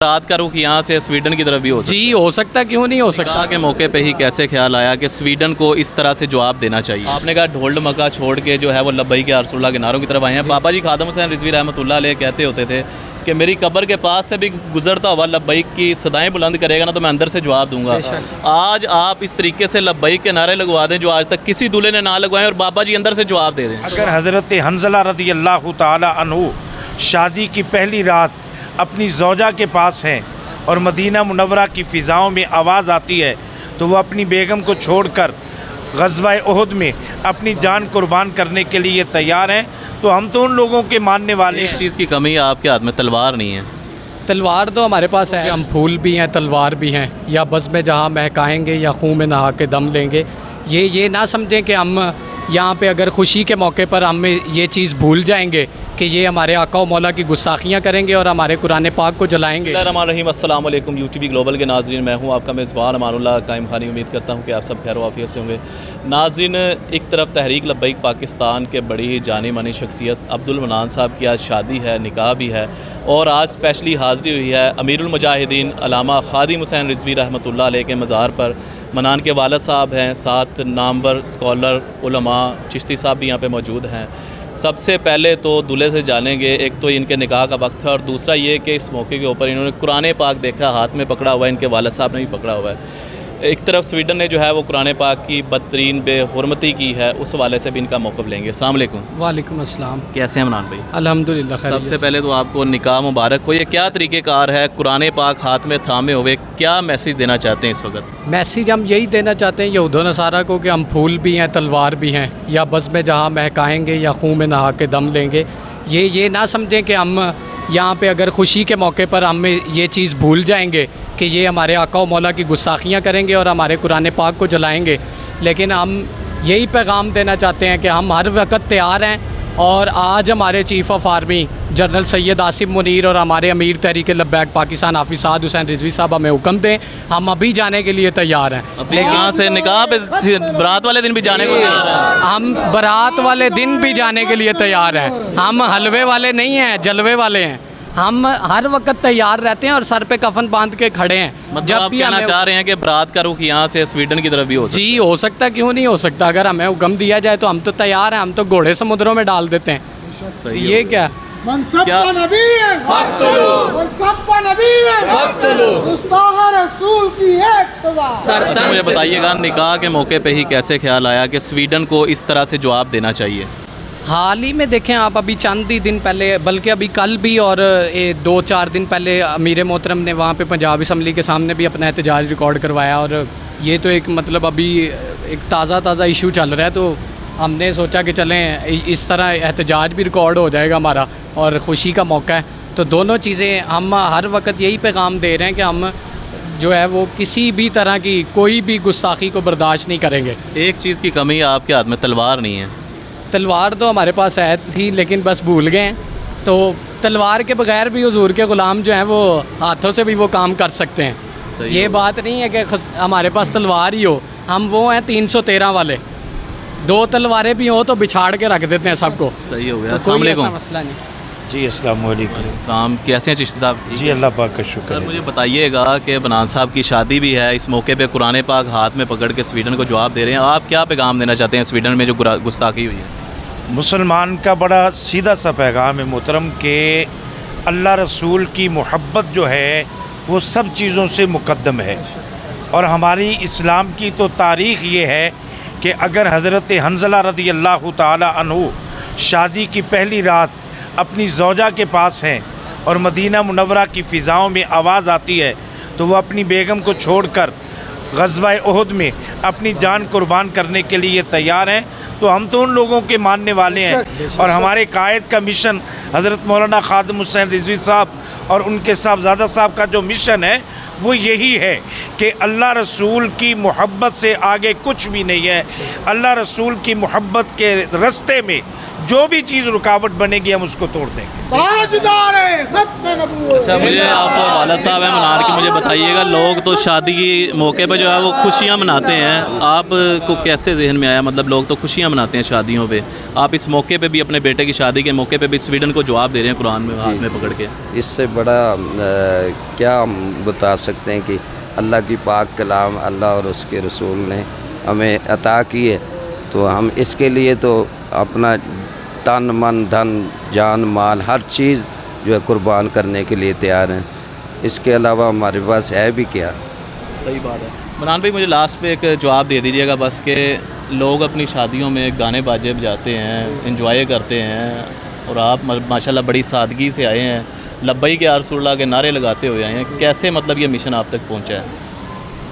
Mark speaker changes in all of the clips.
Speaker 1: रात का रुख यहाँ से स्वीडन की तरफ भी हो सकता
Speaker 2: जी हो सकता, क्यों नहीं हो सकता।
Speaker 1: के मौके पे ही कैसे ख्याल आया कि स्वीडन को इस तरह से जवाब देना चाहिए? आपने कहा ढोल मक्का छोड़ के जो है वो लब्बई के रसूलुल्लाह के नारों की तरफ आए हैं। बाबा जी खादम हुसैन रिजवी रहमतुल्लाह अलैह कहते होते थे कि मेरी कब्र के पास से भी गुजरता हुआ लब्बई की सदाएं बुलंद करेगा ना तो मैं अंदर से जवाब दूंगा। आज आप इस तरीके से लब्बई के नारे लगवा दें जो आज तक किसी दूल्हे ने ना लगवाए और बाबा जी अंदर से जवाब दे दें।
Speaker 3: अगर हज़रत हंज़ला रज़ी अल्लाह ताला अन्हु शादी की पहली रात अपनी ज़ौजा के पास हैं और मदीना मुनव्वरा की फ़िज़ाओं में आवाज़ आती है तो वो अपनी बेगम को छोड़कर ग़ज़वा उहद में अपनी जान कुर्बान करने के लिए तैयार हैं, तो हम तो उन लोगों के मानने वाले
Speaker 1: इस
Speaker 3: हैं।
Speaker 1: चीज़ की कमी है आपके हाथ में तलवार नहीं है।
Speaker 2: तलवार तो हमारे पास है, हम फूल भी हैं, तलवार भी हैं, या बस में जहाँ महकाएंगे या खून में नहा के दम लेंगे। ये ना समझें कि हम यहाँ पे अगर खुशी के मौके पर हम ये चीज़ भूल जाएंगे कि ये हमारे आका व मौला की गुस्ताखियाँ करेंगे और हमारे कुरान पाक को जलाएंगे।
Speaker 1: अस्सलाम वालेकुम यूटीवी ग्लोबल के नाज़रीन, मैं हूँ आपका मेज़बान अमानुल्लाह कायम खानी। उम्मीद करता हूँ कि आप सब खैर वाफियत से होंगे। नाज़रीन, एक तरफ तहरीक लब्बैक पाकिस्तान के बड़ी जानी मानी शख्सियत अब्दुल मनान साहब की आज शादी है, निकाह भी है और आज स्पेशली हाज़री हुई है अमीरुल मुजाहिदीन अल्लामा खादिम हुसैन रिजवी रहमतुल्लाह अलैह के मज़ार पर। मनान के वालिद साहब हैं, साथ नामवर स्कॉलर उलमा चिश्ती साहब भी यहाँ पे मौजूद हैं। सबसे पहले तो दूल्हे से जानेंगे, एक तो इनके निकाह का वक्त है और दूसरा ये कि इस मौके के ऊपर इन्होंने कुरान पाक देखा, हाथ में पकड़ा हुआ है, इनके वालिद साहब ने भी पकड़ा हुआ है। एक तरफ स्वीडन ने जो है वो कुरान पाक की बदतरीन बेहुरमती की है, उस वाले से भी इनका मौक़िफ़ लेंगे। अस्सलाम वालेकुम।
Speaker 2: वालेकुम अस्सलाम।
Speaker 1: कैसे हैं मनान भाई?
Speaker 2: अल्हम्दुलिल्लाह खैरियत।
Speaker 1: सबसे पहले तो आपको निकाह मुबारक हो। ये क्या तरीक़ेकार है, कुरान पाक हाथ में थामे हुए, क्या मैसेज देना चाहते हैं इस वक्त?
Speaker 2: मैसेज हम यही देना चाहते हैं यहूद व नसारा को कि हम फूल भी हैं, तलवार भी हैं, या बस में जहाँ महकाएंगे या खून में नहा के दम लेंगे। ये ना समझें कि हम यहाँ पे अगर खुशी के मौके पर हम ये चीज़ भूल जाएंगे कि ये हमारे आका व मौला की गुस्ताखियाँ करेंगे और हमारे कुरान पाक को जलाएंगे। लेकिन हम यही पैगाम देना चाहते हैं कि हम हर वक्त तैयार हैं और आज हमारे chief of army general Syed Asif Munir और हमारे अमीर तहरीक लब्बैक पाकिस्तान हाफिज़ साद हुसैन रिजवी साहब हमें हुक्म दें, हम अभी जाने के लिए तैयार हैं।
Speaker 1: लेकिन यहाँ से निकाह पे बारात वाले दिन भी जाने को तैयार हैं।
Speaker 2: हम बारात वाले दिन भी जाने के लिए तैयार हैं। हम हलवे वाले नहीं हैं, जलवे वाले हैं। हम हर वक्त तैयार रहते हैं और सर पे कफन बांध के खड़े हैं।
Speaker 1: मतलब
Speaker 2: जब
Speaker 1: आप
Speaker 2: भी
Speaker 1: कहना
Speaker 2: हमें
Speaker 1: चाह रहे हैं कि बारात का रुख यहाँ से स्वीडन की तरफ भी हो सकता
Speaker 2: जी हो सकता, क्यों नहीं हो सकता। अगर हमें हुक्म दिया जाए तो हम तो तैयार हैं, हम तो घोड़े समुद्रों में डाल देते हैं।
Speaker 1: सही
Speaker 2: ये क्या
Speaker 1: क्या?
Speaker 4: नबी है गुस्ताख रसूल की एक सज़ा।
Speaker 1: अच्छा मुझे बताइएगा, निकाह के मौके पे ही कैसे ख्याल आया कि स्वीडन को इस तरह से जवाब देना चाहिए?
Speaker 2: हाल ही में देखें आप, अभी चंद ही दिन पहले, बल्कि अभी कल भी और 2-4 दिन पहले अमीर मोहतरम ने वहाँ पे पंजाब असम्बली के सामने भी अपना एहतजाज रिकॉर्ड करवाया। और ये तो एक मतलब अभी एक ताज़ा इशू चल रहा है, तो हमने सोचा कि चलें इस तरह एहतजाज भी रिकॉर्ड हो जाएगा हमारा और ख़ुशी का मौका है। तो दोनों चीज़ें हम हर वक्त यही पैगाम दे रहे हैं कि हम जो है वो किसी भी तरह की कोई भी गुस्ताखी को बर्दाश्त नहीं करेंगे।
Speaker 1: एक चीज़ की कमी है आपके हाथ में, तलवार नहीं है।
Speaker 2: तलवार तो हमारे पास है थी लेकिन बस भूल गए हैं। तो तलवार के बगैर भी हुजूर के ग़ुलाम जो हैं वो हाथों से भी वो काम कर सकते हैं। ये बात नहीं है कि हमारे पास तलवार ही हो, हम वो हैं 313 वाले। 2 तलवारें भी हो तो बिछाड़ के रख देते हैं सबको।
Speaker 1: सही हो गया।
Speaker 2: तो
Speaker 1: अस्सलाम
Speaker 2: कोई ऐसा
Speaker 1: वालेकुम।
Speaker 2: मसला नहीं।
Speaker 3: जी अस्सलाम वालेकुम।
Speaker 1: शाम कैसे हैं चिश्ती साहब?
Speaker 3: जी अल्लाह पाक का शुक्र
Speaker 1: सर
Speaker 3: है।
Speaker 1: मुझे बताइएगा कि बनान साहब की शादी भी है, इस मौके पे कुरान पाक हाथ में पकड़ के स्वीडन को जवाब दे रहे हैं। आप क्या पैगाम देना चाहते हैं स्वीडन में जो गुस्ताखी हुई है?
Speaker 3: मुसलमान का बड़ा सीधा सा पैगाम है मोहतरम के अल्लाह रसूल की मोहब्बत जो है वो सब चीज़ों से मुक़द्दम है। और हमारी इस्लाम की तो तारीख़ ये है कि अगर हज़रत हंज़ला रज़ी अल्लाह ताला अन्हु शादी की पहली रात अपनी ज़ौजा के पास हैं और मदीना मुनव्वरा की फ़िज़ाओं में आवाज़ आती है तो वो अपनी बेगम को छोड़कर ग़ज़वा उहद में अपनी जान कुर्बान करने के लिए तैयार हैं, तो हम तो उन लोगों के मानने वाले हैं। और हमारे कायद का मिशन हज़रत मौलाना खादिम हुसैन रिजवी साहब और उनके साहबजादा साहब का जो मिशन है वो यही है कि अल्लाह रसूल की मोहब्बत से आगे कुछ भी नहीं है। अल्लाह रसूल की मोहब्बत के रास्ते में जो भी चीज़ रुकावट बनेगी हम उसको तोड़ देंगे।
Speaker 4: ताजदार खत्म नबूवत।
Speaker 1: अच्छा, मुझे आप वालिद साहब हैं मनार के, मुझे बताइएगा, लोग तो शादी के मौके पे जो है वो खुशियाँ मनाते हैं, आपको कैसे जहन में आया? मतलब लोग तो खुशियाँ मनाते हैं शादियों पे, आप इस मौके पे भी अपने बेटे की शादी के मौके पे भी स्वीडन को जवाब दे रहे हैं कुरान में हाथ में पकड़ के।
Speaker 5: इससे बड़ा क्या हम बता सकते हैं कि अल्लाह की पाक कलाम अल्लाह और उसके रसूल ने हमें अता की है, तो हम इसके लिए तो अपना तन मन धन जान माल हर चीज़ जो है कुर्बान करने के लिए तैयार हैं। इसके अलावा हमारे पास है भी क्या।
Speaker 1: सही बात है। मनान भाई, मुझे लास्ट पे एक जवाब दे दीजिएगा बस, कि लोग अपनी शादियों में गाने बाजे बजाते हैं, इंजॉय करते हैं, और आप माशाल्लाह बड़ी सादगी से आए हैं, लब्बैक या रसूलल्लाह के नारे लगाते हुए आए हैं, कैसे मतलब ये मिशन आप तक पहुँचा है?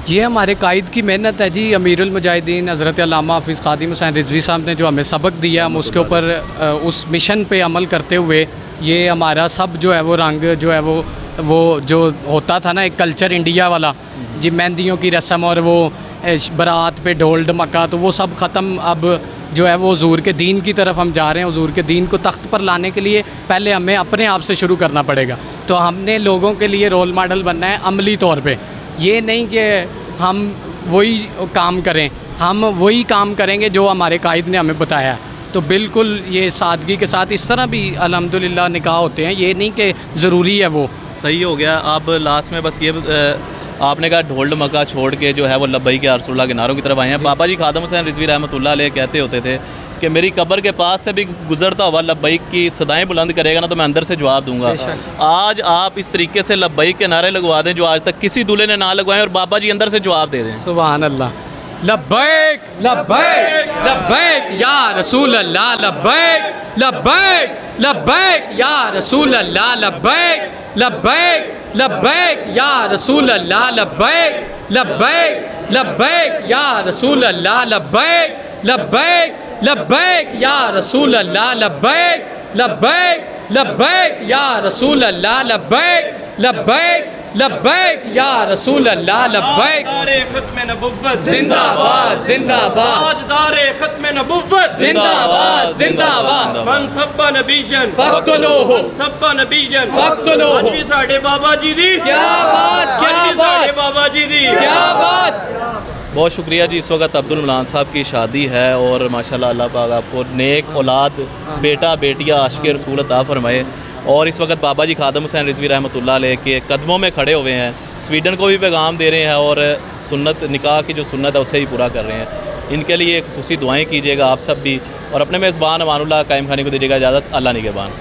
Speaker 2: ये हमारे कायद की मेहनत है जी। अमीरुल मुजाहिदीन हज़रत अल्लामा हाफिज़ ख़ादिम हुसैन रिज़वी साहब ने जो हमें सबक दिया, हम उसके ऊपर उस मिशन पे अमल करते हुए ये हमारा सब जो है वो रंग जो है वो जो होता था ना एक कल्चर इंडिया वाला, जी मेहंदियों की रस्म और वो बारात पे ढोल ढमक्का, तो वो सब ख़त्म। अब जो है वो हुज़ूर के दीन की तरफ हम जा रहे हैं। हुज़ूर के दीन को तख्त पर लाने के लिए पहले हमें अपने आप से शुरू करना पड़ेगा। तो हमने लोगों के लिए रोल मॉडल बनना है अमली तौर पे। ये नहीं कि हम वही काम करें, हम वही काम करेंगे जो हमारे कायद ने हमें बताया है। तो बिल्कुल ये सादगी के साथ इस तरह भी अल्हम्दुलिल्लाह निकाह होते हैं, ये नहीं कि ज़रूरी है वो।
Speaker 1: सही हो गया। आप लास्ट में बस ये आपने कहा ढोल ढमक्का छोड़ के जो है वो लब्बैक या रसूलल्लाह के नारों की तरफ आए हैं। बाबा जी ख़ादिम हुसैन रिज़वी रहमतुल्लाह अलैह कहते होते थे कि मेरी कब्र के पास से भी गुजरता हुआ लब्बैक की सदाएं बुलंद करेगा ना, तो मैं अंदर से जवाब दूंगा। आज आप इस तरीके से लब्बैक के नारे लगवा दें जो आज तक किसी दूल्हे ने ना लगवाएं, और बाबा जी अंदर से जवाब दे दें।
Speaker 2: सुभान अल्लाह। लब्बैक लब्बैक लब्बैक या रसूल अल्लाह, लब्बैक लब्बैक लब्बैक या रसूल अल्लाह, लब्बैक लब्बैक लब्बैक या रसूल अल्लाह, लब्बैक लब्बैक लब्बैक या रसूल अल्लाह, लब्बैक लब्बैक लब्बैक या रसूल अल्लाह, लब्बैक लब्बैक लब्बैक या रसूल अल्लाह, लब्बैक लब्बैक लब्बैक या रसूल अल्लाह, लब्बैक
Speaker 6: खत्म नबुव्वत
Speaker 2: जिंदाबाद जिंदाबाद,
Speaker 6: ताजदार खत्म नबुव्वत
Speaker 2: जिंदाबाद जिंदाबाद,
Speaker 6: मन सब्बा नबीजन
Speaker 2: फक्तुलूहु
Speaker 6: सब्बा नबीजन
Speaker 2: फक्तुलूहु।
Speaker 6: आज भी साडे बाबा जी दी
Speaker 2: क्या बात, क्या
Speaker 6: आज भी साडे
Speaker 2: बात,
Speaker 6: बाबा जी दी
Speaker 2: क्या बात।
Speaker 1: बहुत शुक्रिया जी। इस वक्त अब्दुल मनान साहब की शादी है, और माशाल्लाह अल्लाह पाक आपको नेक औलाद, बेटा बेटियाँ आशिक़ रसूल अता फरमाए। और इस वक्त बाबा जी ख़ादिम हुसैन रिज़वी रहमतुल्लाह अलैह के कदमों में खड़े हुए हैं, स्वीडन को भी पैगाम दे रहे हैं, और सुन्नत निकाह की जो सुन्नत है उसे ही पूरा कर रहे हैं। इनके लिए खुसूसी दुआएँ कीजिएगा आप सब भी, और अपने मेज़बान अमानुल्लाह कायम खानी को दीजिएगा इजाज़त। अल्लाह निगहबान।